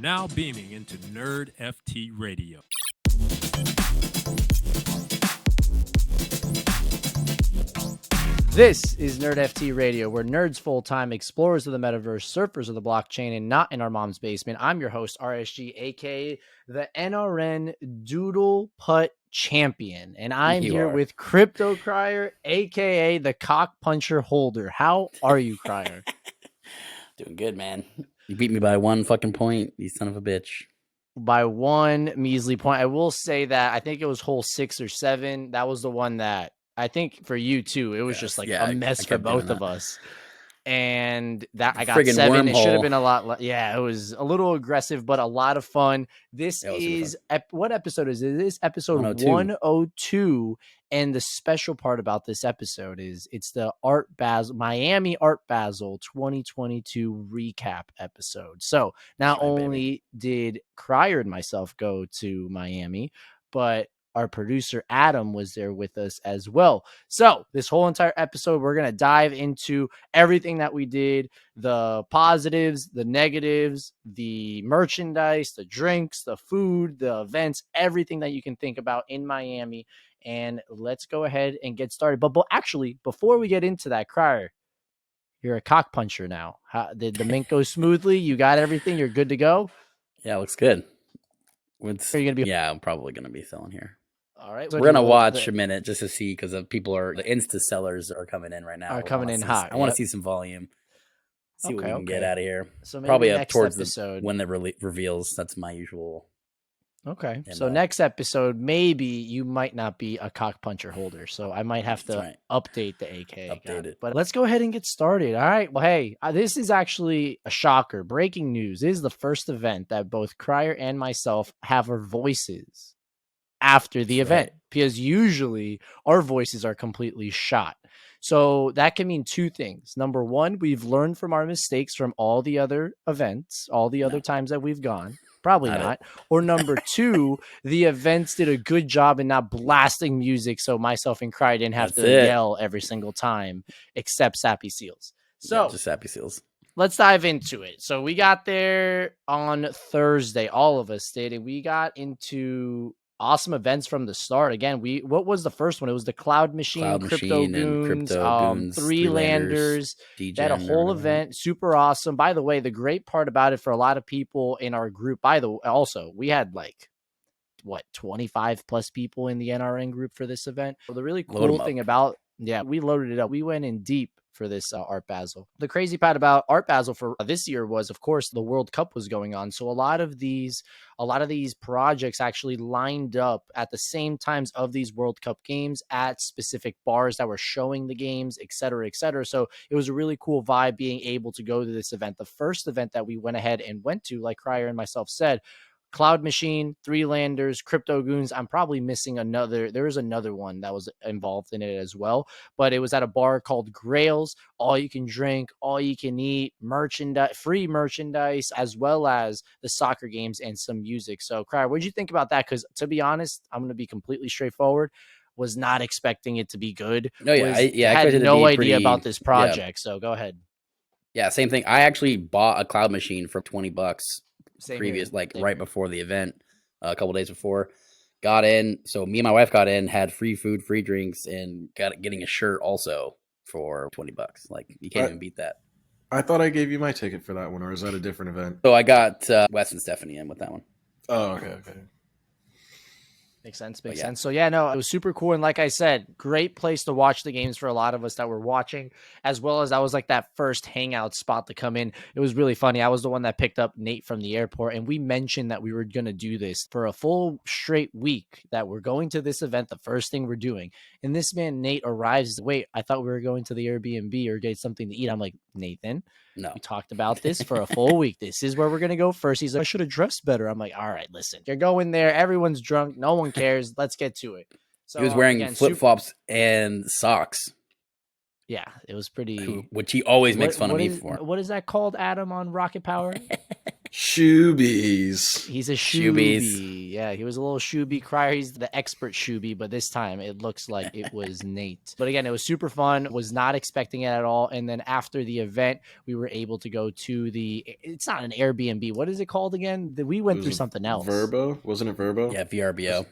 now beaming into Nerdft Radio. This is Nerdft Radio, where nerds full-time, explorers of the metaverse, surfers of the blockchain, and not in our mom's basement. I'm your host, RSG, aka the NRN Doodle Putt Champion, and I'm here with Crypto Crier, aka the Cock Puncher Holder. How are you, Crier? Doing good, man. You beat me by 1 fucking point, you son of a bitch. By 1 measly point. I will say that I think it was hole 6 or 7. That was the one that I think for you too, it was just like a mess for both of us. And that I got 7. It should have been a lot. Yeah, it was a little aggressive, but a lot of fun. This is what episode is it? This episode 102. And the special part about this episode is it's the Miami Art Basel 2022 recap episode. So not only did Crier and myself go to Miami, but our producer Adam was there with us as well. So this whole entire episode, we're going to dive into everything that we did, the positives, the negatives, the merchandise, the drinks, the food, the events, everything that you can think about in Miami. And let's go ahead and get started. But actually, before we get into that, Crier, you're a cock puncher now. Did the mint go smoothly? You got everything? You're good to go? Yeah, it looks good. Are you gonna be? Yeah, I'm probably going to be selling here. All right. We're going to watch a minute just to see, because the Insta sellers are coming in right now. Are coming in hot. I want to see some volume. See what we can get out of here. So probably next towards episode. when it reveals. That's my usual. Okay. So next episode, maybe you might not be a cock puncher holder. So I might have to update the AK. Update it. But let's go ahead and get started. All right. Well, hey, this is actually a shocker. Breaking news. This is the first event that both Crier and myself have our voices after the event, because usually our voices are completely shot. So that can mean 2 things. Number 1, we've learned from our mistakes from all the other events, all the other times that we've gone. Probably not. Or number 2, the events did a good job in not blasting music, so myself and Crier didn't have to yell every single time, except Sappy Seals. So just Sappy Seals. Let's dive into it. So we got there on Thursday. All of us did, and we got into awesome events from the start. Again, what was the first one? It was the Cloud Machine, Crypto Goons, Three Landers. They had a whole event, super awesome. By the way, the great part about it for a lot of people in our group, also, we had 25 plus people in the NRN group for this event. So the really cool thing about, we loaded it up. We went in deep for this Art Basel. The crazy part about Art Basel for this year was, of course, the World Cup was going on. So a lot of these projects actually lined up at the same times of these World Cup games at specific bars that were showing the games, et cetera, et cetera. So it was a really cool vibe being able to go to this event. The first event that we went ahead and went to, like Crier and myself said, Cloud Machine, Three Landers, Crypto Goons. I'm probably missing another. There was another one that was involved in it as well, but it was at a bar called Grails. All you can drink, all you can eat, free merchandise, as well as the soccer games and some music. So, Crier, what did you think about that? Because to be honest, I'm going to be completely straightforward. Was not expecting it to be good. No, I had no idea about this project. So go ahead. Yeah, same thing. I actually bought a Cloud Machine for $20. Right before the event, a couple days before. Got in, so me and my wife got in, had free food, free drinks, and getting a shirt also for $20. You can't even beat that. I thought I gave you my ticket for that one, or is that a different event? So I got Wes and Stephanie in with that one. Oh, okay. Makes sense. So it was super cool. And like I said, great place to watch the games for a lot of us that were watching, as well as that was that first hangout spot to come in. It was really funny. I was the one that picked up Nate from the airport, and we mentioned that we were going to do this for a full straight week, that we're going to this event, the first thing we're doing. And this man, Nate, arrives. Wait, I thought we were going to the Airbnb or get something to eat. I'm like, Nathan, no, we talked about this for a full week. This is where we're going to go first. He's like, I should have dressed better. I'm like, all right, listen, you're going there. Everyone's drunk. No one cares. Let's get to it. So he was wearing flip-flops and socks. Yeah, it was pretty. Which he always makes fun of me for. What is that called, Adam, on Rocket Power? Shoobies. He's a shoobie. Yeah, he was a little shoobie. Crier, he's the expert shoobie, but this time it looks like it was Nate. But again, it was super fun. Was not expecting it at all. And then after the event, we were able to go to it's not an Airbnb. What is it called again? We went through something else. Verbo? Wasn't it Verbo? Yeah, VRBO.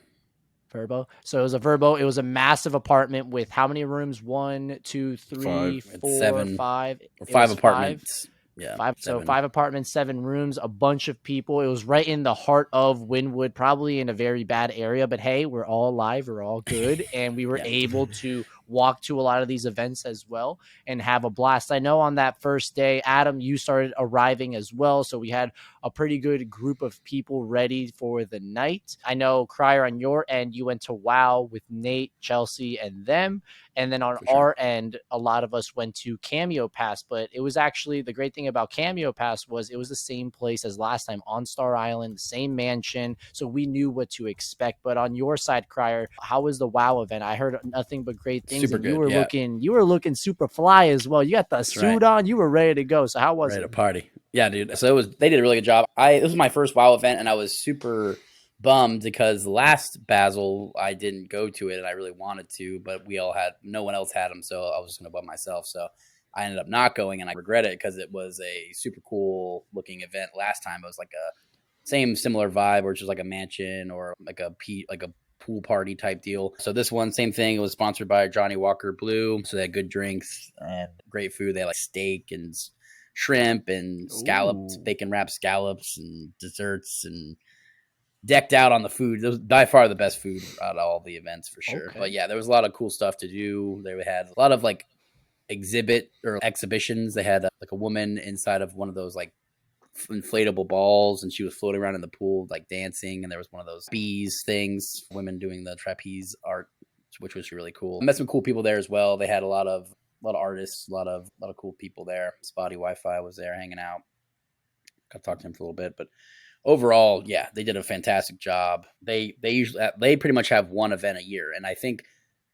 Verbo. So it was a Verbo. It was a massive apartment with how many rooms? 1, 2, 3, 4, 7, 5. Or 5 apartments. Yeah, 5 apartments, 7 rooms, a bunch of people. It was right in the heart of Wynwood, probably in a very bad area. But hey, we're all alive. We're all good. And we were able to walk to a lot of these events as well and have a blast. I know on that first day, Adam, you started arriving as well. So we had a pretty good group of people ready for the night. I know, Crier, on your end, you went to WoW with Nate, Chelsea, and them. And then on our end, a lot of us went to Cameo Pass. But it was actually the great thing about Cameo Pass was it was the same place as last time on Star Island, the same mansion. So we knew what to expect. But on your side, Crier, how was the WoW event? I heard nothing but great things. Super and good, you were looking super fly as well. You got the suit on. You were ready to go. So how was it? Ready to party. Yeah, dude. So they did a really good job. This was my first WoW event, and I was super bummed because the last Basel I didn't go to it, and I really wanted to, but no one else had them, so I was just gonna bum myself. So I ended up not going, and I regret it because it was a super cool looking event. Last time it was like a similar vibe, where it's just like a mansion or like a pool party type deal. So this one, same thing. It was sponsored by Johnny Walker Blue, so they had good drinks and great food. They had like steak and shrimp and scallops, bacon wrapped scallops and desserts, and decked out on the food. It was by far the best food out of all the events for sure. Okay. But yeah, there was a lot of cool stuff to do. They had a lot of like exhibitions. They had like a woman inside of one of those like inflatable balls, and she was floating around in the pool like dancing, and there was one of those bees things, women doing the trapeze art, which was really cool. I met some cool people there as well. They had a lot of artists, a lot of cool people there. Spotty Wi-Fi was there hanging out. Got to talk to him for a little bit, but overall, yeah, they did a fantastic job. They pretty much have one event a year, and I think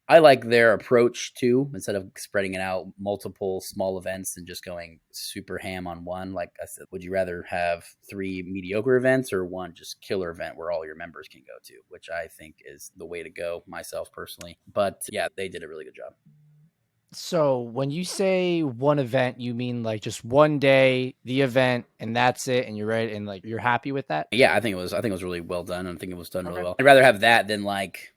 I like their approach too. Instead of spreading it out multiple small events and just going super ham on one, like I said, would you rather have 3 mediocre events or one just killer event where all your members can go to, which I think is the way to go myself personally. But yeah, they did a really good job. So when you say one event, you mean like just one day, the event, and that's it, and you're ready, and like you're happy with that? Yeah, I think it was really well done. I think it was done really well. I'd rather have that than like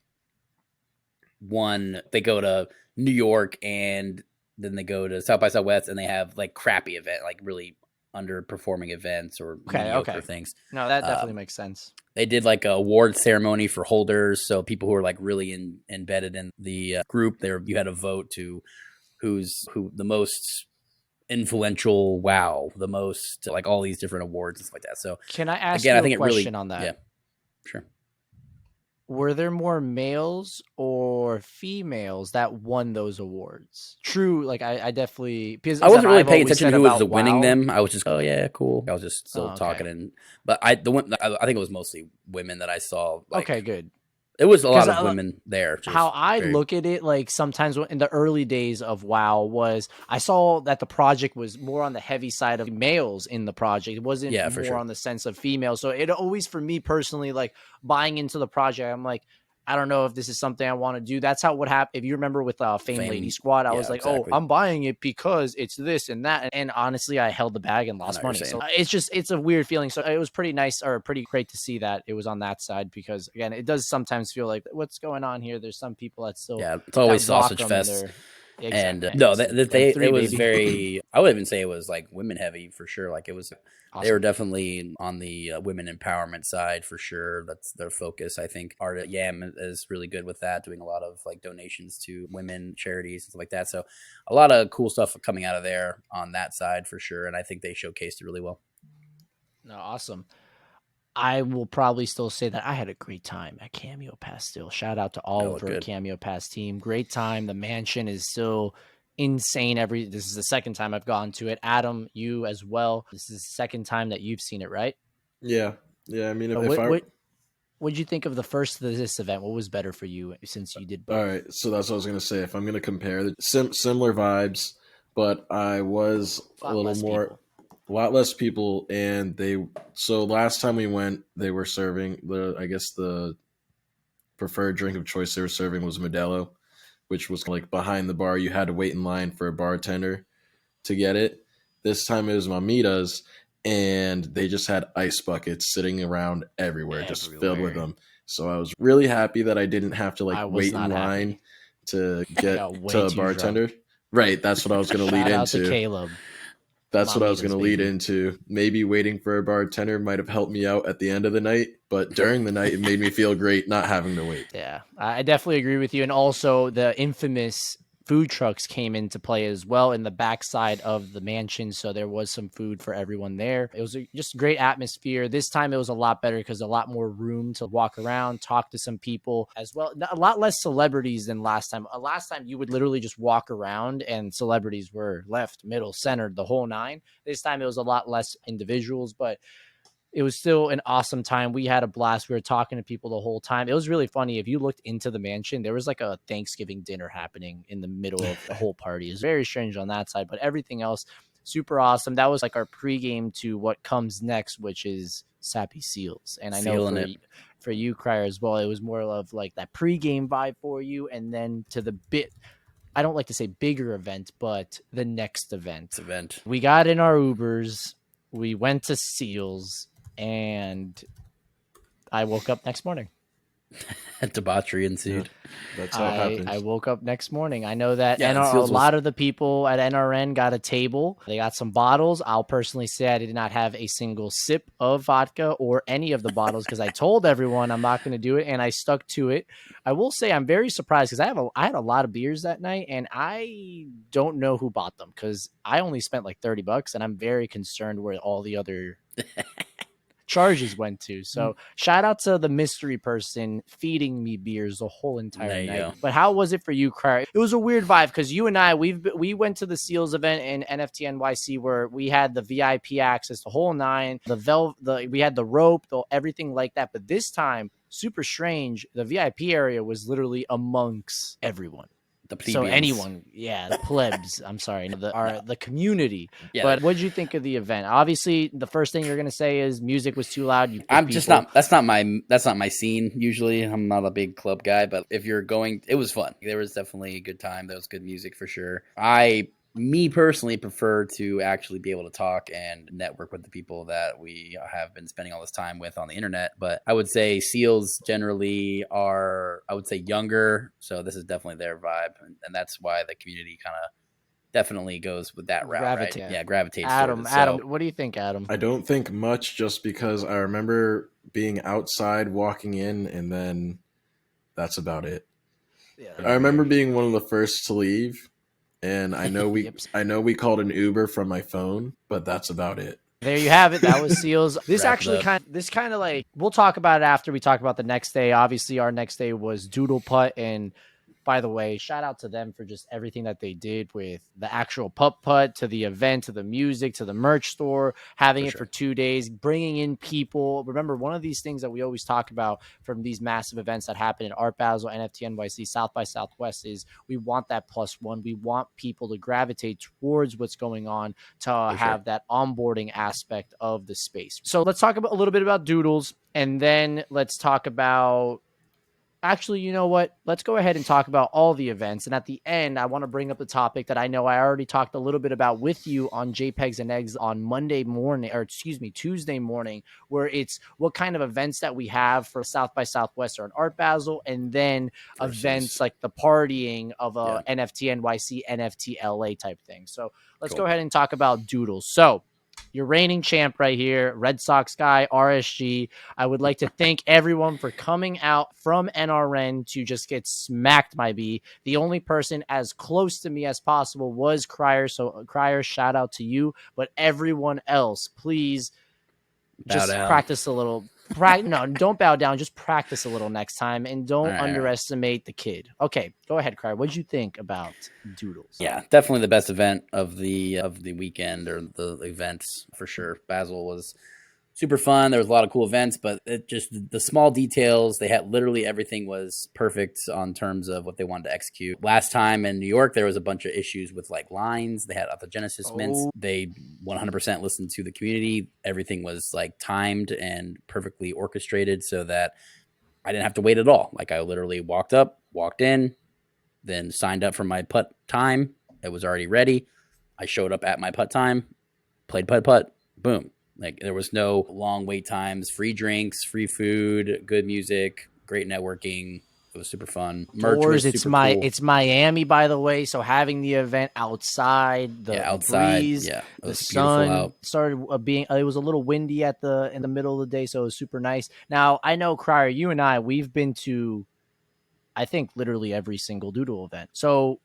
one they go to New York and then they go to South by Southwest and they have like crappy event, like really underperforming events or mediocre things. No, that definitely makes sense. They did like a award ceremony for holders, so people who are like really embedded in the group. You had a vote to who the most influential WoW, the most like all these different awards and stuff like that. So can I ask you a question on that? Yeah, sure. Were there more males or females that won those awards? True, like I definitely because I wasn't really paying attention to who was winning them. I was just yeah, cool. I was just still talking, but I think it was mostly women that I saw. Like, okay, good. It was a lot of women there. How I look at it, like sometimes in the early days of WoW, was I saw that the project was more on the heavy side of males in the project. It wasn't more on the sense of females. So it always, for me personally, like buying into the project, I'm like, I don't know if this is something I want to do. That's how what happened. If you remember with Fame Lady Squad, I was like, oh, I'm buying it because it's this and that. And honestly, I held the bag and lost money. So it's a weird feeling. So it was pretty nice or pretty great to see that it was on that side because, again, it does sometimes feel like what's going on here. There's some people that still. Yeah, it's always sausage fest. Exactly. And no, it was very. I would even say it was like women heavy for sure. Like it was. Awesome. They were definitely on the women empowerment side for sure. That's their focus. I think Art at Yam is really good with that, doing a lot of like donations to women charities and stuff like that. So a lot of cool stuff coming out of there on that side for sure. And I think they showcased it really well. No, awesome. I will probably still say that I had a great time at Cameo Pass still. Shout out to all of our Cameo Pass team. Great time. The mansion is still insane. This is the second time I've gone to it. Adam, you as well. This is the second time that you've seen it, right? Yeah. I mean, what did you think of the first of this event? What was better for you since you did both? All right, so that's what I was going to say. If I'm going to compare, similar vibes, but I was a little more. People. A lot less people, and so last time we went, they were serving the preferred drink of choice they were serving was Modelo, which was like behind the bar. You had to wait in line for a bartender to get it. This time it was Mamitas, and they just had ice buckets sitting around everywhere, just filled with them. So I was really happy that I didn't have to wait in line to get to a bartender. Drunk. Right, that's what I was going to lead into. Shout out to Caleb. That's what I was going to lead into. Maybe waiting for a bartender might have helped me out at the end of the night, but during the night, it made me feel great not having to wait. Yeah, I definitely agree with you. And also the infamous food trucks came into play as well in the backside of the mansion. So there was some food for everyone there. It was just a great atmosphere. This time it was a lot better because a lot more room to walk around, talk to some people as well. A lot less celebrities than last time. Last time you would literally just walk around and celebrities were left, middle, center, the whole nine. This time it was a lot less individuals, but it was still an awesome time. We had a blast. We were talking to people the whole time. It was really funny. If you looked into the mansion, there was like a Thanksgiving dinner happening in the middle of the whole party. It was very strange on that side, but everything else, super awesome. That was like our pregame to what comes next, which is Sappy Seals. And I know for you, Crier, as well, it was more of like that pregame vibe for you. And then to the I don't like to say bigger event, but the next event. We got in our Ubers. We went to Seals. And I woke up next morning. Debauchery ensued. That's how it happens. I woke up next morning. I know that a lot of the people at NRN got a table. They got some bottles. I'll personally say I did not have a single sip of vodka or any of the bottles because I told everyone I'm not going to do it, and I stuck to it. I will say I'm very surprised because I had a lot of beers that night, and I don't know who bought them because I only spent like $30, and I'm very concerned where all the other charges went to. So shout out to the mystery person feeding me beers the whole entire night. But how was it for you, Crier? It was a weird vibe because you and I, we went to the Seals event in NFT NYC where we had the VIP access, the whole nine, we had the rope, everything like that. But this time, super strange. The VIP area was literally amongst everyone. So anyone, the plebs, I'm sorry, the community. Yeah. But what did you think of the event? Obviously, the first thing you're going to say is music was too loud. That's not my scene usually. I'm not a big club guy, but if you're going, it was fun. There was definitely a good time. There was good music for sure. Me personally prefer to actually be able to talk and network with the people that we have been spending all this time with on the internet. But I would say Seals generally are, younger. So this is definitely their vibe. And that's why the community kind of definitely goes with that route, right? Yeah, gravitates towards it. Adam, what do you think, Adam? I don't think much just because I remember being outside walking in and then that's about it. Yeah, I remember being one of the first to leave. And I know we called an Uber from my phone, but that's about it. There you have it. That was Seals. This kind of like, we'll talk about it after we talk about the next day. Obviously, our next day was Doodle Putt. And by the way, shout out to them for just everything that they did with the actual putt to the event, to the music, to the merch store, having it for 2 days, bringing in people. Remember, one of these things that we always talk about from these massive events that happen in Art Basel, NFT NYC, South by Southwest is we want that +1. We want people to gravitate towards what's going on to have that onboarding aspect of the space. So let's talk a little bit about Doodles, and then let's talk about actually, you know what? Let's go ahead and talk about all the events. And at the end, I want to bring up the topic that I know I already talked a little bit about with you on JPEGs and Eggs on Tuesday morning, where it's what kind of events that we have for South by Southwest or an Art Basel, and then events like the partying of a NFT NYC, NFT LA type thing. So let's go ahead and talk about Doodles. So your reigning champ right here, Red Sox guy, RSG. I would like to thank everyone for coming out from NRN to just get smacked by me. The only person as close to me as possible was Crier. So Crier, shout out to you. But everyone else, please just practice a little. No, don't bow down. Just practice a little next time, and don't underestimate the kid. Okay, go ahead, Crier. What did you think about Doodles? Yeah, definitely the best event of the weekend or the events for sure. Basel was super fun. There was a lot of cool events, but it just the small details. They had literally everything was perfect on terms of what they wanted to execute. Last time in New York, there was a bunch of issues with like lines. They had autogenesis mints. They 100% listened to the community. Everything was like timed and perfectly orchestrated so that I didn't have to wait at all. Like I literally walked in, then signed up for my putt time. It was already ready. I showed up at my putt time, played putt, boom. Like there was no long wait times, free drinks, free food, good music, great networking. It was super fun. Merch was super cool. It's Miami, by the way. So having the event outside, the breeze, the sun out. Started being. It was a little windy in the middle of the day, so it was super nice. Now I know, Crier, you and I, we've been to, I think, literally every single Doodle event. So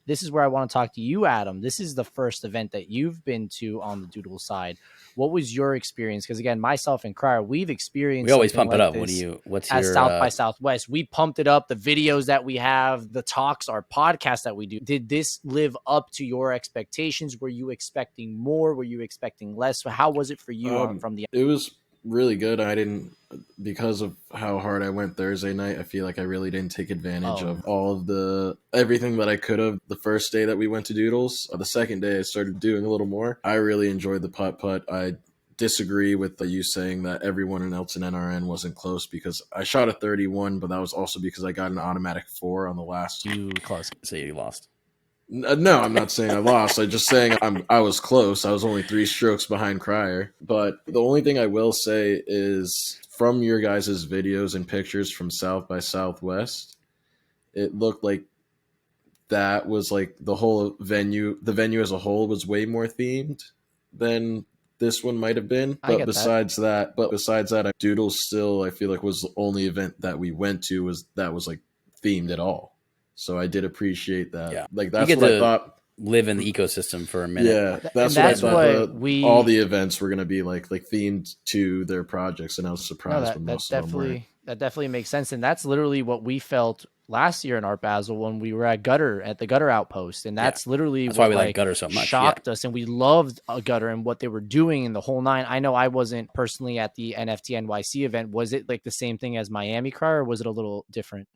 this is where I want to talk to you, Adam. This is the first event that you've been to on the Doodle side. What was your experience? Because again, myself and Crier, we've experienced. We always pump like it up. What's your South by Southwest? We pumped it up. The videos that we have, the talks, our podcasts that we do. Did this live up to your expectations? Were you expecting more? Were you expecting less? How was it for you from the? It was really good. I didn't, because of how hard I went Thursday night, I feel like I really didn't take advantage of all of everything that I could have the first day that we went to Doodles. The second day I started doing a little more. I really enjoyed the putt. I disagree with you saying that everyone else in NRN wasn't close, because I shot a 31, but that was also because I got an automatic 4 on the last. You close. So you lost. No, I'm not saying I lost. I'm just saying I was close. I was only 3 strokes behind Crier. But the only thing I will say is, from your guys' videos and pictures from South by Southwest, it looked like that was like the whole venue. The venue as a whole was way more themed than this one might have been. But besides that, Doodles still, I feel like, was the only event that we went to was like themed at all. So I did appreciate that. Yeah. Like that's what I thought. Live in the ecosystem for a minute. Yeah, that's what I thought. All the events were going to be like themed to their projects, and I was surprised when most of them were. That definitely makes sense, and that's literally what we felt last year in Art Basel when we were at the Gutter Outpost, and that's literally why we like Gutter so much. Shocked us, and we loved Gutter and what they were doing in the whole nine. I know I wasn't personally at the NFT NYC event. Was it like the same thing as Miami Car, or was it a little different?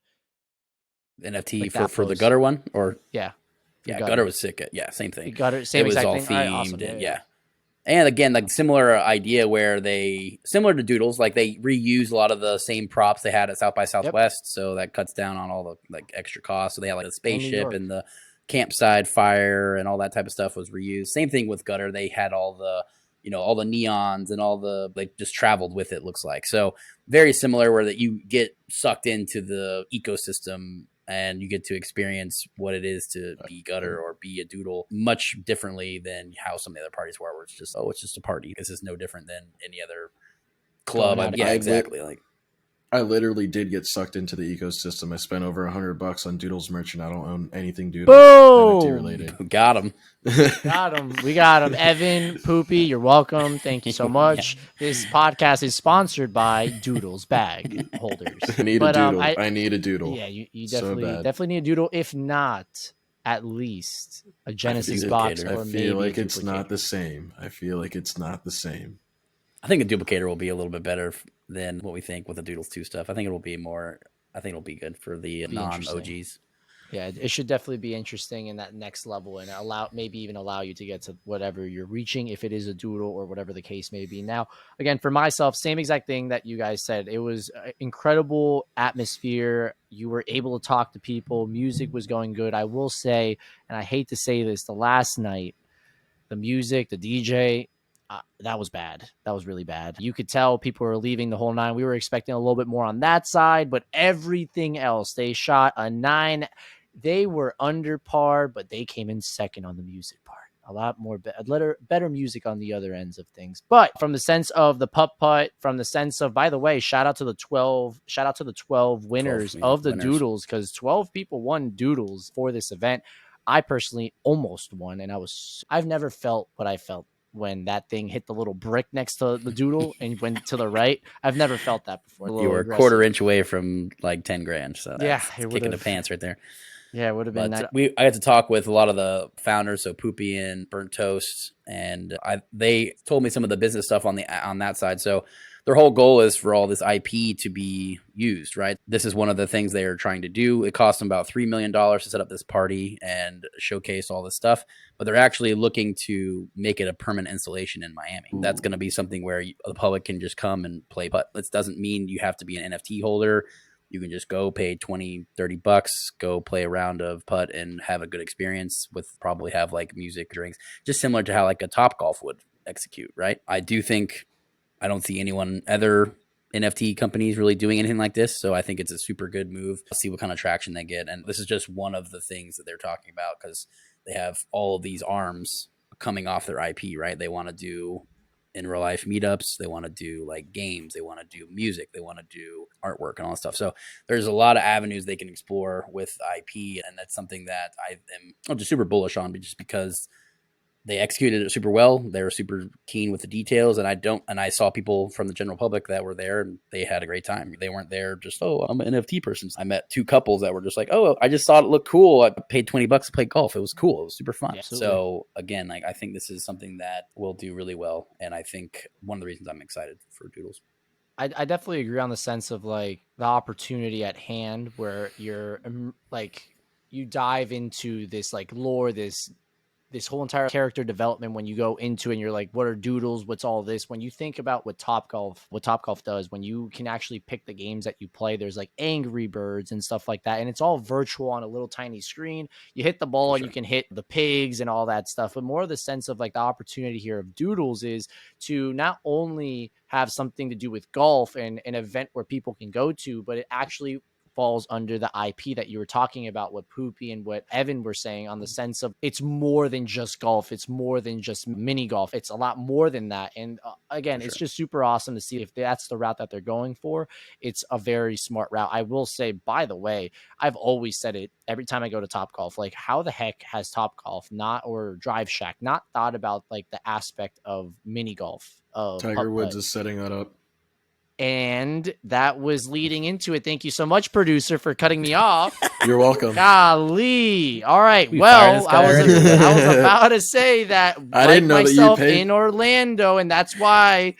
NFT like for the Gutter one, or yeah, Gutter was sick. Yeah, same thing. Gutter, same exact thing. It was all themed. Awesome. Yeah. And again, like similar idea where similar to Doodles, like they reuse a lot of the same props they had at South by Southwest. Yep. So that cuts down on all the like extra costs. So they had like the spaceship and the campsite fire and all that type of stuff was reused. Same thing with Gutter. They had all the, all the neons and all the, like, just traveled with it, looks like. So very similar, where that you get sucked into the ecosystem and you get to experience what it is to be Gutter or be a Doodle much differently than how some of the other parties were, where it's just, it's just a party. This is no different than any other club. Yeah, exactly. Like, I literally did get sucked into the ecosystem. I spent over $100 on Doodles merch, and I don't own anything Doodles NFT related. Got him. We got him. Evan, Poopy, you're welcome. Thank you so much. This podcast is sponsored by Doodles bag holders. I need a Doodle. I need a Doodle. Yeah, you definitely need a Doodle. If not, at least a Genesis box. I feel like it's not the same. I think a duplicator will be a little bit better than what we think with the Doodles 2 stuff. I think it'll be good for the non-OGs. Yeah, it should definitely be interesting in that next level, and maybe even allow you to get to whatever you're reaching, if it is a Doodle or whatever the case may be. Now, again, for myself, same exact thing that you guys said. It was an incredible atmosphere. You were able to talk to people. Music was going good. I will say, and I hate to say this, the last night, the music, the DJ, that was bad. That was really bad. You could tell people were leaving the whole nine. We were expecting a little bit more on that side, but everything else, they shot a 9. They were under par, but they came in second on the music part. A lot more better music on the other ends of things. But from the sense of the putt, from the sense of, by the way, shout out to the 12 winners of the Doodles, because 12 people won Doodles for this event. I personally almost won, and I've never felt what I felt when that thing hit the little brick next to the Doodle and went to the right. I've never felt that before. You were a quarter inch away from like 10 grand. So yeah, kicking the pants right there. Yeah, it would have been nice. I got to talk with a lot of the founders, so Poopy and Burnt Toast, and they told me some of the business stuff on that side. So their whole goal is for all this IP to be used, right? This is one of the things they are trying to do. It cost them about $3 million to set up this party and showcase all this stuff, but they're actually looking to make it a permanent installation in Miami. Ooh. That's going to be something where the public can just come and play putt. This doesn't mean you have to be an NFT holder. You can just go pay $20-$30, go play a round of putt and have a good experience with probably have like music, drinks, just similar to how like a Topgolf would execute, right? I do think I don't see anyone other NFT companies really doing anything like this. So I think it's a super good move. I'll see what kind of traction they get. And this is just one of the things that they're talking about because they have all of these arms coming off their IP, right? They want to do in real life meetups. They want to do like games. They want to do music. They want to do artwork and all that stuff. So there's a lot of avenues they can explore with IP. And that's something that I'm just super bullish on just because they executed it super well. They were super keen with the details. And I saw people from the general public that were there and they had a great time. They weren't there just, oh, I'm an NFT person. I met 2 couples that were just like, oh, I just thought it looked cool. I paid $20 to play golf. It was cool. It was super fun. Yeah, so again, like I think this is something that will do really well. And I think one of the reasons I'm excited for Doodles. I definitely agree on the sense of like the opportunity at hand where you're like, you dive into this like lore, this whole entire character development when you go into it and you're like, what are Doodles? What's all this? When you think about what Topgolf does, when you can actually pick the games that you play, there's like Angry Birds and stuff like that. And it's all virtual on a little tiny screen. You hit the ball and you can hit the pigs and all that stuff. But more of the sense of like the opportunity here of Doodles is to not only have something to do with golf and an event where people can go to, but it actually falls under the IP that you were talking about, what Poopy and what Evan were saying on the sense of it's more than just golf. It's more than just mini golf. It's a lot more than that. And again, it's just super awesome to see if that's the route that they're going for. It's a very smart route. I will say, by the way, I've always said it every time I go to Topgolf, like how the heck has Topgolf or Drive Shack not thought about like the aspect of mini golf? Tiger Woods is setting that up. And that was leading into it. Thank you so much, producer, for cutting me off. You're welcome. Golly. All right. Well, I was about to say that I didn't know myself that you in Orlando, and that's why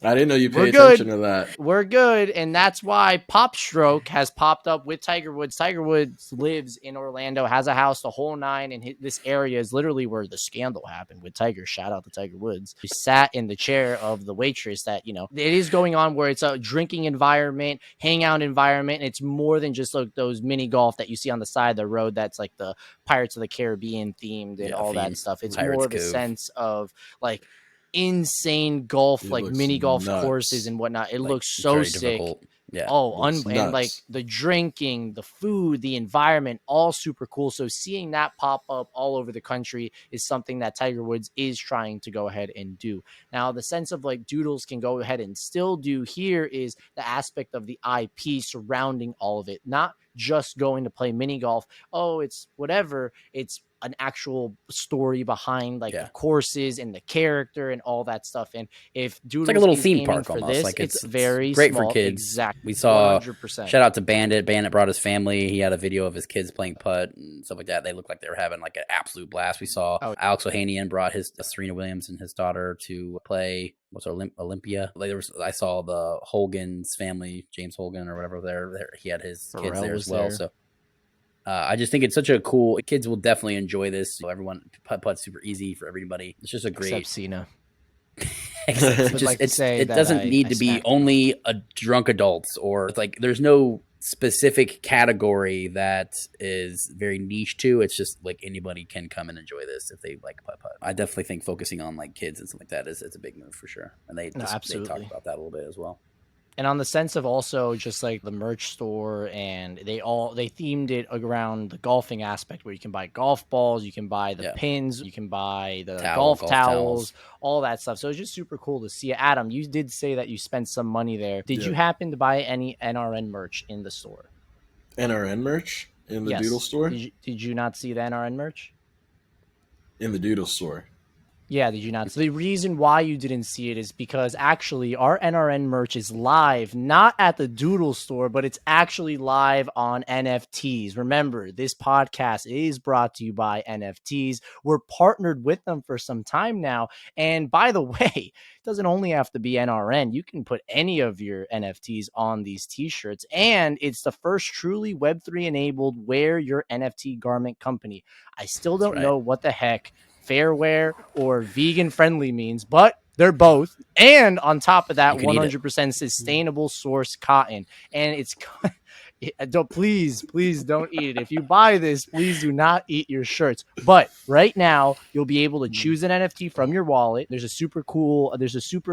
I didn't know you paid attention to that. We're good, and that's why Pop Stroke has popped up with Tiger Woods. Tiger Woods lives in Orlando, has a house, the whole nine, and this area is literally where the scandal happened with Tiger. Shout out to Tiger Woods. He sat in the chair of the waitress that, it is going on where it's a drinking environment, hangout environment, and it's more than just like those mini golf that you see on the side of the road that's like the Pirates of the Caribbean themed and all that stuff. It's Pirates more of a sense of like insane golf, like mini golf courses and whatnot. It looks so sick. Difficult. Yeah. And like the drinking, the food, the environment, all super cool. So seeing that pop up all over the country is something that Tiger Woods is trying to go ahead and do. Now, the sense of like Doodles can go ahead and still do here is the aspect of the IP surrounding all of it, not just going to play mini golf. Oh, it's whatever. It's an actual story behind like the courses and the character and all that stuff. And if Doodles, it's like a little theme park almost. This, like it's very great small. For kids. Exactly. We saw 100%. Shout out to Bandit. Bandit brought his family. He had a video of his kids playing putt and stuff like that. They looked like they were having like an absolute blast. We saw Alex Ohanian brought his Serena Williams and his daughter to play. What's Olympia? Like I saw the Hogan's family, James Hogan or whatever. There he had his kids there as well. So. I just think it's such a cool. Kids will definitely enjoy this. So everyone, putt's super easy for everybody. It's just a great. Except Cena. It doesn't need to be only a drunk adults or it's like there's no specific category that is very niche to. It's just like anybody can come and enjoy this if they like putt. I definitely think focusing on like kids and stuff like that is a big move for sure. And they talk about that a little bit as well. And on the sense of also just like the merch store, and they themed it around the golfing aspect where you can buy golf balls, you can buy the pins, you can buy the golf towels, all that stuff. So it's just super cool to see. Adam, you did say that you spent some money there. Did you happen to buy any NRN merch in the store? NRN merch in the Doodle store? Did you not see the NRN merch? In the Doodle store? Yeah, did you not? So the reason why you didn't see it is because actually our NRN merch is live, not at the Doodle store, but it's actually live on NFTs. Remember, this podcast is brought to you by NFTs. We're partnered with them for some time now. And by the way, it doesn't only have to be NRN. You can put any of your NFTs on these t-shirts. And it's the first truly Web3 enabled wear your NFT garment company. I still don't know what the heck fairwear or vegan friendly means, but they're both. And on top of that, 100% sustainable source cotton. And it's please don't eat it. If you buy this, please do not eat your shirts. But right now, you'll be able to choose an NFT from your wallet. There's a super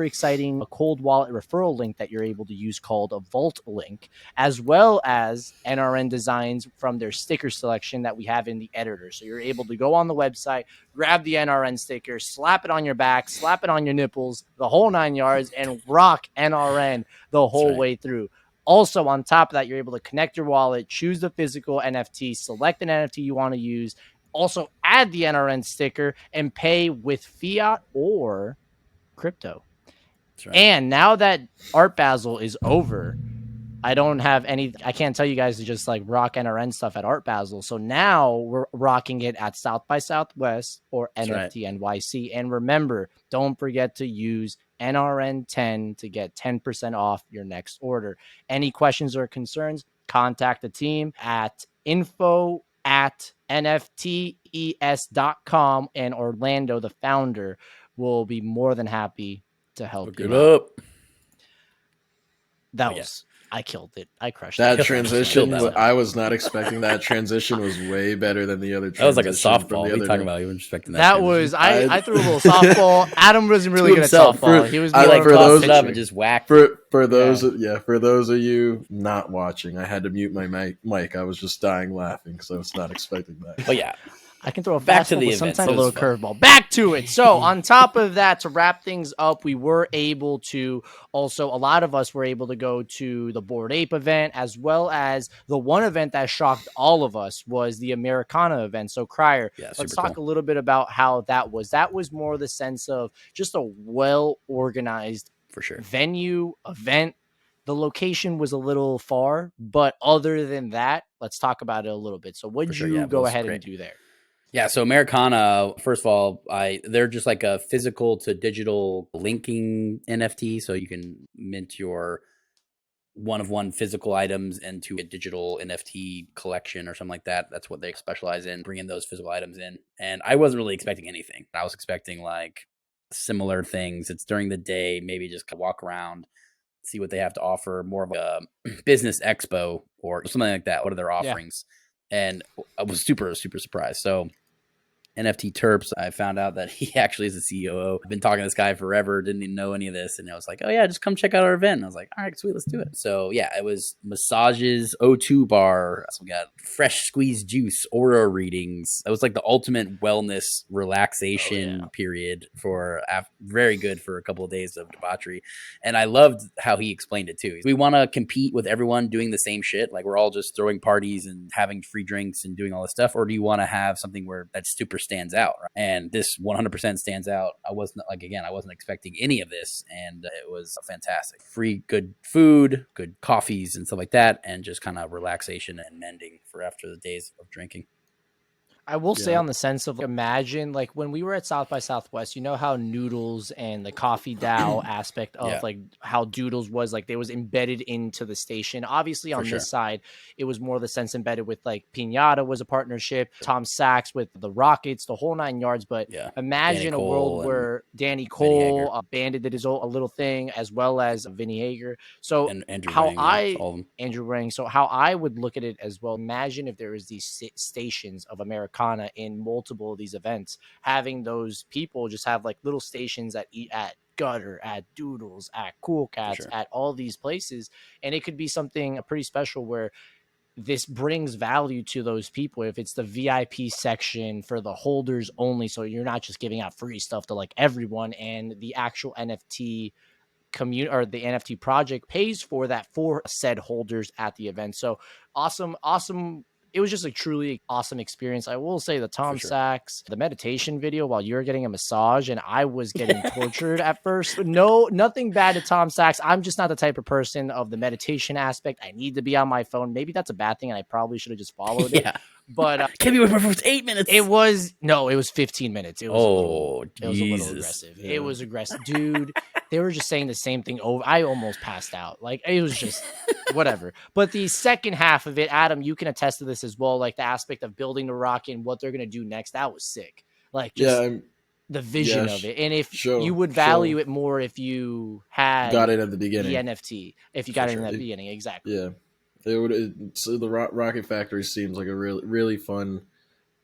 exciting cold wallet referral link that you're able to use called a Vault link, as well as NRN designs from their sticker selection that we have in the editor. So you're able to go on the website, grab the NRN sticker, slap it on your back, slap it on your nipples, the whole 9 yards, and rock NRN the whole way through. Also, on top of that, you're able to connect your wallet, choose the physical NFT, select an NFT you want to use, also add the NRN sticker, and pay with fiat or crypto. And now that Art Basel is over, I can't tell you guys to just like rock NRN stuff at Art Basel. So now we're rocking it at South by Southwest or NFT NYC. And remember, don't forget to use NRN10 to get 10% off your next order. Any questions or concerns, contact the team at info@nftes.com, and Orlando, the founder, will be more than happy to help you out. I killed it. I crushed that it. transition. I was not expecting that transition. Was way better than the other. That was like a softball. What are you talking about? You were expecting that. That was I threw a little softball. Adam wasn't really good at softball. He was like for those up and just whacked. For those of you not watching, I had to mute my mic. I was just dying laughing, so I was not expecting that. But yeah. I can throw a fastball, but sometimes a little curveball. Back to it. So on top of that, to wrap things up, we were able to also, a lot of us were able to go to the Bored Ape event, as well as the one event that shocked all of us was the Americana event. So Crier, let's talk a little bit about how that was. That was more the sense of just a well-organized venue, event. The location was a little far, but other than that, let's talk about it a little bit. So what did you go ahead and do there? Yeah, so Americana, first of all, they're just like a physical to digital linking NFT. So you can mint your one-of-one physical items into a digital NFT collection or something like that. That's what they specialize in, bringing those physical items in. And I wasn't really expecting anything. I was expecting like similar things. It's during the day, maybe just walk around, see what they have to offer, more of a business expo or something like that. What are their offerings? Yeah. And I was super, super surprised. So NFT Terps, I found out that he actually is the CEO. I've been talking to this guy forever, didn't even know any of this. And I was like, oh yeah, just come check out our event. And I was like, all right, sweet, let's do it. So yeah, it was massages, O2 bar. So we got fresh squeezed juice, aura readings. It was like the ultimate wellness relaxation period for very good for a couple of days of debauchery. And I loved how he explained it too. We want to compete with everyone doing the same shit. Like we're all just throwing parties and having free drinks and doing all this stuff. Or do you want to have something where that's super stands out, right? And this 100% stands out. I wasn't expecting any of this, and it was fantastic. Free good food, good coffees and stuff like that, and just kind of relaxation and mending for after the days of drinking. I will say on the sense of imagine like when we were at South by Southwest, you know how Noodles and the Coffee DAO aspect of like how Doodles was like they was embedded into the station. Obviously on this side, it was more the sense embedded with like Pinata was a partnership, Tom Sachs with the Rockets, the whole 9 yards. But imagine a world where Danny Cole, Bandit did his own a little thing, as well as Vinny Hager. So and Andrew how Wang, Andrew Wang. So how I would look at it as well. Imagine if there was these stations of Americana in multiple of these events, having those people just have like little stations at Gutter, at Doodles, at Cool Cats, at all these places. And it could be something pretty special where this brings value to those people. If it's the VIP section for the holders only, so you're not just giving out free stuff to like everyone, and the actual NFT community or the NFT project pays for that for said holders at the event. So awesome it was just a truly awesome experience. I will say the Tom Sachs, the meditation video while you were getting a massage and I was getting tortured at first. No, nothing bad to Tom Sachs. I'm just not the type of person of the meditation aspect. I need to be on my phone. Maybe that's a bad thing and I probably should have just followed it. But can't be with my phone for 8 minutes. It was 15 minutes. It was it was a little aggressive. Yeah. It was aggressive, dude. They were just saying the same thing over. I almost passed out. Like, it was just whatever. But the second half of it, Adam, you can attest to this as well. Like the aspect of building the rocket and what they're gonna do next. That was sick. Like, just the vision of it. And if you would value it more if you had got it at the beginning, the NFT. If you got it in the beginning, exactly. Yeah. So the Rocket Factory seems like a really fun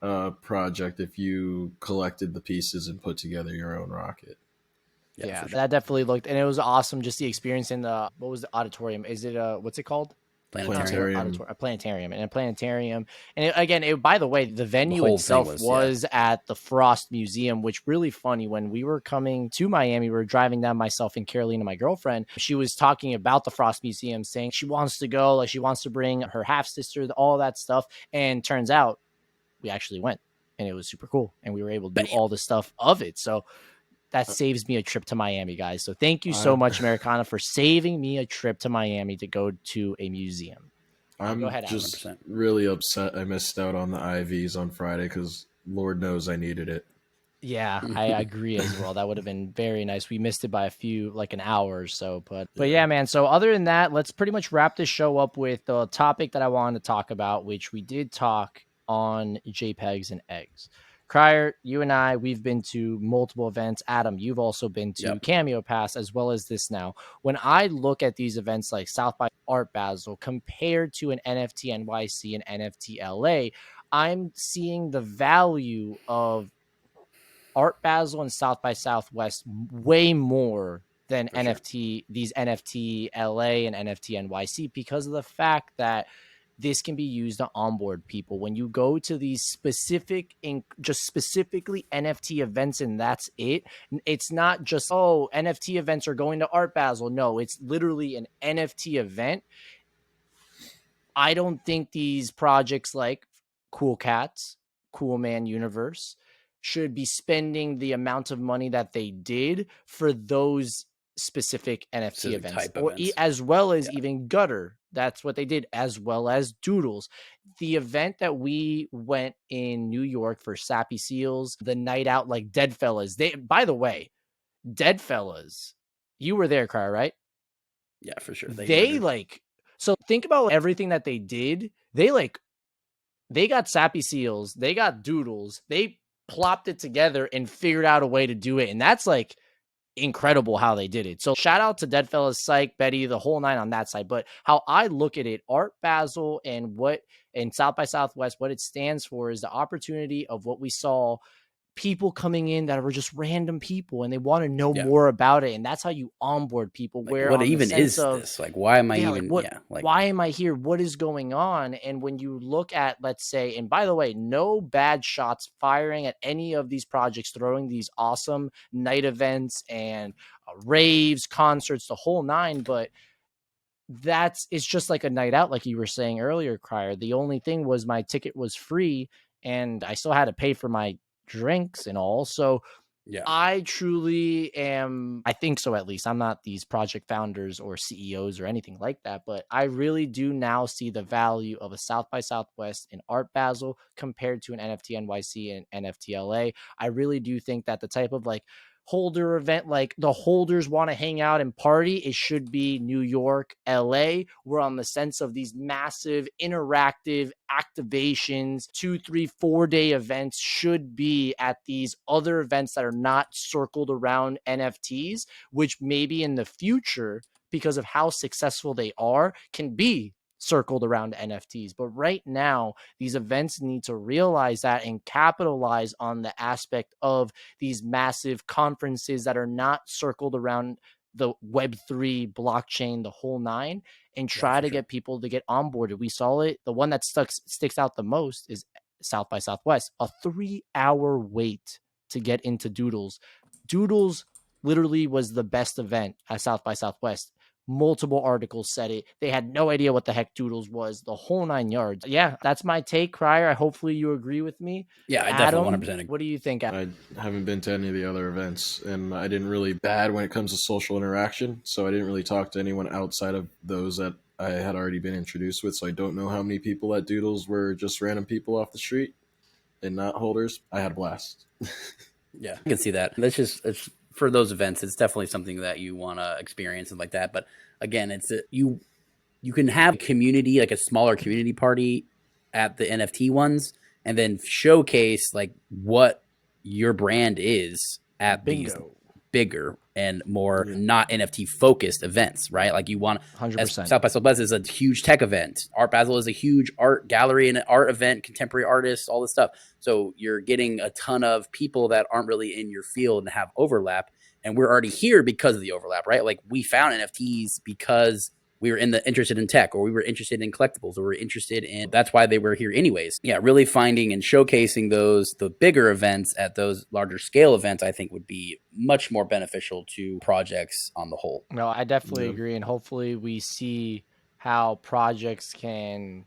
project if you collected the pieces and put together your own rocket. Yeah, that definitely looked, and it was awesome. Just the experience in the, what was the auditorium? Is it what's it called? Planetarium. A planetarium. And by the way, the venue itself was at the Frost Museum, which really funny. When we were coming to Miami, we were driving down, myself and Carolina, my girlfriend. She was talking about the Frost Museum, saying she wants to go, like she wants to bring her half sister, all that stuff. And turns out we actually went, and it was super cool, and we were able to do all the stuff of it. So that saves me a trip to Miami, guys. So thank you so much, Americana, for saving me a trip to Miami to go to a museum. I'm just really upset I missed out on the IVs on Friday because Lord knows I needed it. Yeah, I agree as well. That would have been very nice. We missed it by an hour or so. But yeah, man. So other than that, let's pretty much wrap this show up with the topic that I wanted to talk about, which we did talk on JPEGs and eggs. Crier, you and I, we've been to multiple events. Adam, you've also been to Cameo Pass as well as this now. When I look at these events like South by Art Basel compared to an NFT NYC and NFT LA, I'm seeing the value of Art Basel and South by Southwest way more than these NFT LA and NFT NYC because of the fact that this can be used to onboard people. When you go to these specifically NFT events and that's it, it's not just, NFT events are going to Art Basel. No, it's literally an NFT event. I don't think these projects like Cool Cats, Cool Man Universe should be spending the amount of money that they did for those specific NFT events, as well as even Gutter. That's what they did, as well as Doodles. The event that we went in New York for Sappy Seals, the night out, like Deadfellas. By the way, Deadfellas, you were there, Crier, right? Yeah, for sure. So think about everything that they did. They got Sappy Seals, they got Doodles, they plopped it together and figured out a way to do it. And that's like incredible how they did it. So shout out to Deadfellas, Psych, Betty, the whole nine on that side. But how I look at it, Art Basel and South by Southwest, what it stands for is the opportunity of what we saw, people coming in that were just random people and they want to know more about it. And that's how you onboard people. Like, where what even is this? Like, why am I even, why am I here? What is going on? And when you look at, let's say, and by the way, no bad shots firing at any of these projects, throwing these awesome night events and raves, concerts, the whole nine, but it's just like a night out. Like you were saying earlier, Crier, the only thing was my ticket was free and I still had to pay for my drinks and all. So I truly am, I think so at least. I'm not these project founders or CEOs or anything like that, but I really do now see the value of a South by Southwest in Art Basel compared to an NFT NYC and NFT LA. I really do think that the type of like holder event, like the holders want to hang out and party, it should be New York, LA. We're on the sense of these massive interactive activations, 2, 3, 4-day events should be at these other events that are not circled around NFTs, which maybe in the future, because of how successful they are, can be circled around NFTs. But right now, these events need to realize that and capitalize on the aspect of these massive conferences that are not circled around the Web3 blockchain, the whole nine, and try to get people to get onboarded. We saw it. The one that sticks out the most is South by Southwest, a 3-hour wait to get into Doodles. Doodles literally was the best event at South by Southwest. Multiple articles said it. They had no idea what the heck Doodles was, the whole 9 yards. Yeah, that's my take, Crier. Hopefully you agree with me. Yeah, I Adam, definitely 100% agree. What do you think? I haven't been to any of the other events, and I didn't really bad when it comes to social interaction, so I didn't really talk to anyone outside of those that I had already been introduced with, so I don't know how many people at Doodles were just random people off the street and not holders. I had a blast. Yeah, I can see that. It's for those events, it's definitely something that you want to experience and like that. But again, you can have a community, like a smaller community party at the NFT ones, and then showcase like what your brand is at these bigger and more not NFT focused events, right? Like you want 100%. South by Southwest is a huge tech event. Art Basel is a huge art gallery and art event, contemporary artists, all this stuff. So you're getting a ton of people that aren't really in your field and have overlap. And we're already here because of the overlap, right? Like we found NFTs because we were interested in tech, or we were interested in collectibles, or we were interested in, that's why they were here anyways. Yeah, really finding and showcasing the bigger events at those larger scale events, I think would be much more beneficial to projects on the whole. No, I definitely agree. And hopefully we see how projects can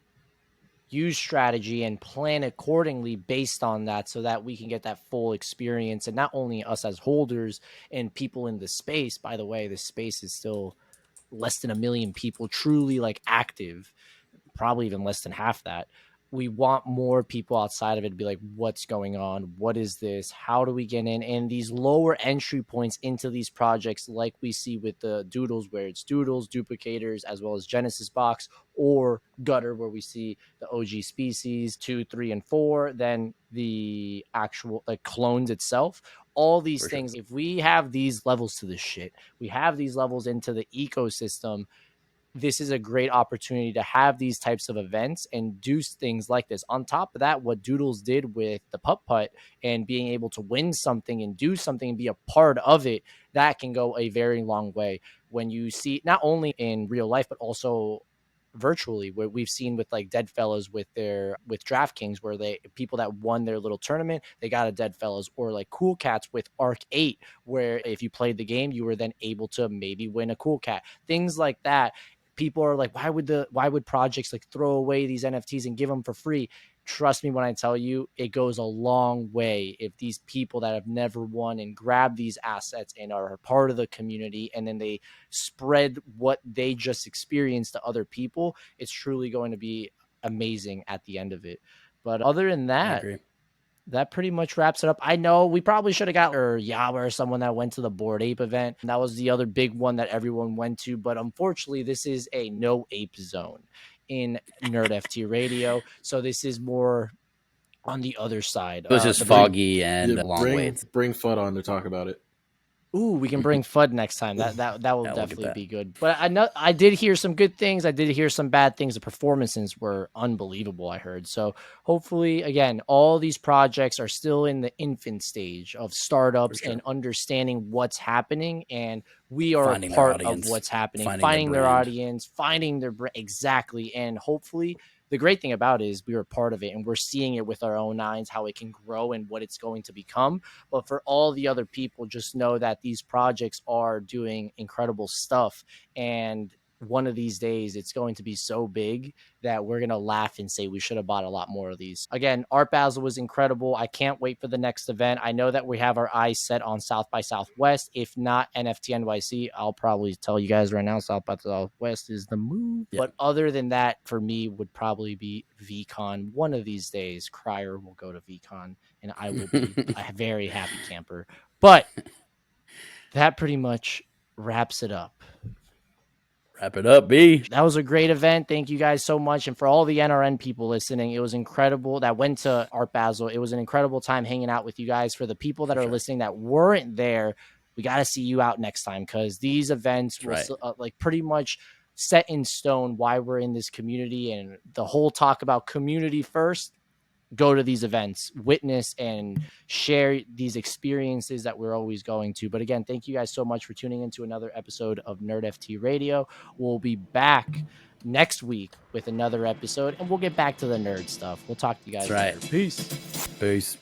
use strategy and plan accordingly based on that, so that we can get that full experience. And not only us as holders and people in the space, by the way, the space is still less than 1 million people truly like active, probably even less than half that. We want more people outside of it to be like, what's going on? What is this? How do we get in? And these lower entry points into these projects, like we see with the Doodles, where it's Doodles, Duplicators, as well as Genesis Box, or Gutter, where we see the OG species 2, 3, and 4, then the actual like clones itself. All these things, if we have these levels to this shit, we have these levels into the ecosystem, this is a great opportunity to have these types of events and do things like this. On top of that, what Doodles did with the putt and being able to win something and do something and be a part of it, that can go a very long way. When you see, not only in real life, but also virtually, where we've seen with like Dead Fellows with DraftKings, where people that won their little tournament, they got a Dead Fellows, or like Cool Cats with Arc 8, where if you played the game, you were then able to maybe win a Cool Cat, things like that. People are like, why would projects like throw away these NFTs and give them for free? Trust me when I tell you, it goes a long way if these people that have never won and grab these assets and are part of the community, and then they spread what they just experienced to other people. It's truly going to be amazing at the end of it. But other than that, that pretty much wraps it up. I know we probably should have got Yawa or someone that went to the Bored Ape event. That was the other big one that everyone went to. But unfortunately, this is a no ape zone in Nerdft Radio. So this is more on the other side. It was just foggy and long waits. Bring FUD on to talk about it. Ooh, we can bring FUD next time. That will definitely be good. But I did hear some good things. I did hear some bad things. The performances were unbelievable, I heard. So hopefully, again, all these projects are still in the infant stage of startups and understanding what's happening. And we are a part of what's happening, finding their audience, finding their brand. Exactly. And hopefully, the great thing about it is we are part of it, and we're seeing it with our own eyes, how it can grow and what it's going to become. But for all the other people, just know that these projects are doing incredible stuff. And one of these days, it's going to be so big that we're going to laugh and say we should have bought a lot more of these. Again, Art Basel was incredible. I can't wait for the next event. I know that we have our eyes set on South by Southwest. If not NFT NYC, I'll probably tell you guys right now, South by Southwest is the move. Yeah. But other than that, for me, would probably be VCon. One of these days, Crier will go to VCon, and I will be a very happy camper. But that pretty much wraps it up. Wrap it up, B. That was a great event. Thank you guys so much. And for all the NRN people listening, it was incredible that went to Art Basel. It was an incredible time hanging out with you guys. For the people that are listening that weren't there, we got to see you out next time, because these events will like pretty much set in stone why we're in this community. And the whole talk about community first, go to these events, witness and share these experiences that we're always going to. But again, thank you guys so much for tuning into another episode of Nerdft Radio. We'll be back next week with another episode, and we'll get back to the nerd stuff. We'll talk to you guys later. Peace.